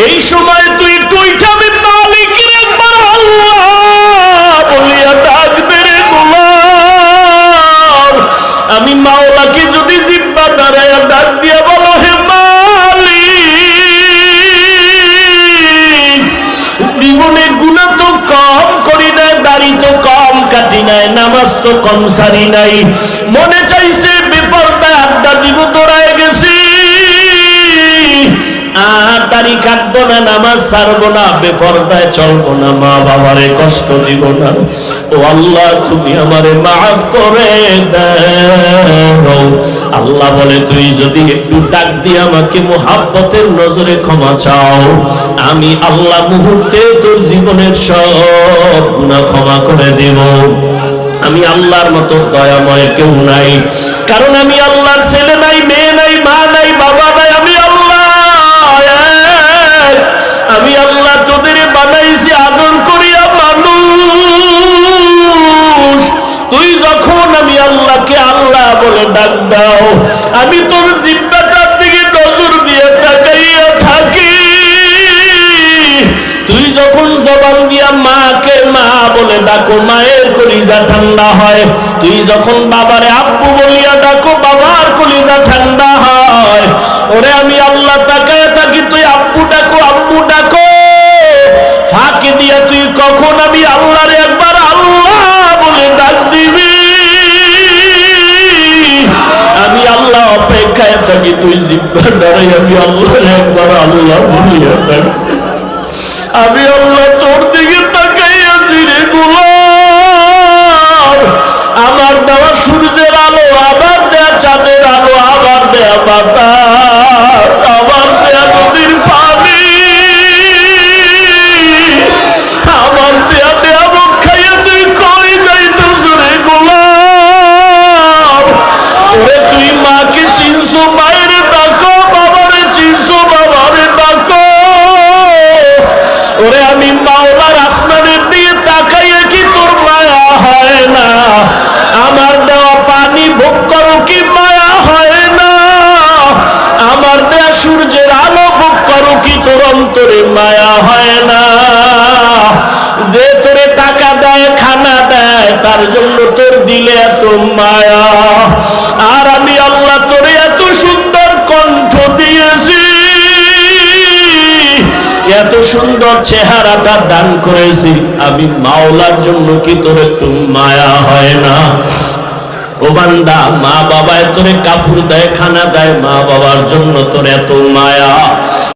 এই সময় তুই টুইটাবে মালিকের একবার আল্লাহ বলিয়া ডাক দে রে গোলাম। আমি মাওলাকে যদি জিব্বা দাঁড়ায়া ডাক দিয়া বলো হে মালিক, জীবনে গুনাহ তো কম করি নাই, দাড়ি তো কম কাটি নাই, নামাজ তো কম সারি নাই, মনে চাইছে বেপরদায় আড্ডা দিব দৌড়ায় গেছি, আর দাড়ি কাটবো না, নামাজ ছাড়বো না, বেপরদায় চলবো না, মা বাবারে কষ্ট দিব না। ও আল্লাহ তুমি আমারে মাফ করে দাও। আল্লাহ বলে তুই যদি একটু ডাক দিয়ে আমাকে মুহাব্বতের নজরে ক্ষমা চাও, আমি আল্লাহ মুহূর্তে তোর জীবনের সব গুনাহ ক্ষমা করে দেব। আমি আল্লাহর মতো দয়াময় কেউ নাই, কারণ আমি আল্লাহর ছেলে নাই, মেয়ে নাই, মা নাই, বাবা নাই, আমি আল্লাহ। আমি আল্লাহ তোদের বানাইছি আদর করিয়া মানুষ। তুই যখন আমি আল্লাহকে আল্লাহ বলে ডাক দাও, আমি তোর জিব্বাটার দিকে নজর দিয়ে তাকাইয়া থাকি। তুই যখন জবান দিয়া মাকে মা বলে ডাকো, মায়ের কলিজা ঠান্ডা হয়। তুই যখন বাবারে আব্বু বলিয়া ডাকো, বাবার কলিজা ঠান্ডা হয়। ওরে আমি আল্লাহ তাকায় থাকি, তুই আব্বু ডাকো, আব্বু ডাকো, ফাঁকি দিয়া তুই কখন আমি আল্লাহরে একবার আল্লাহ বলে ডাক দিবি। আমি আল্লাহ অপেক্ষায় থাকি, তুই জিব্বা দাঁড়াই আমি আল্লাহরে একবার আল্লাহ বলিয়া ডাক। আমি আল্লাহ তোর দিকে তাকাইয়াছি রে গোলাম। আমার দেওয়া সূর্যের আলো, আবার দেয়া চাঁদের আলো, আবার দেয়া বাতাস, আবার দেয়া নদীর পানি, আমার দেয়া দেয়া মুখ খাইয়া তুই কই যাইতেছ রে গোলাম। ওরে তুই মাকে চিনছো, মায়ের ডাকো, বাবারে চিনছো, বাবারে ডাকো। ওরে আমি মাওলার আসমানের দিয়ে তাকাইয়া কি তোর মায়া হয় না? আমার দেওয়া পানি ভোগ করো কি মায়া হয় না? আমার দেয়া সূর্যের আলো ভোগ করো কি তোর অন্তরে মায়া হয় না? যে তোরে টাকা দেয়, খানা দেয়, তার জন্য তোর দিলে এত মায়া, আর আমি আল্লাহ তোরে এত সুন্দর কণ্ঠ দিয়েছি, এত সুন্দর চেহারাটা দান করেছি, আমি মাওলার জন্য কি তোর একটু মায়া হয় না? ও বান্দা, মা বাবায় তোরে কাপড় দেয়, খানা দেয়, মা বাবার জন্য তোর এত মায়া,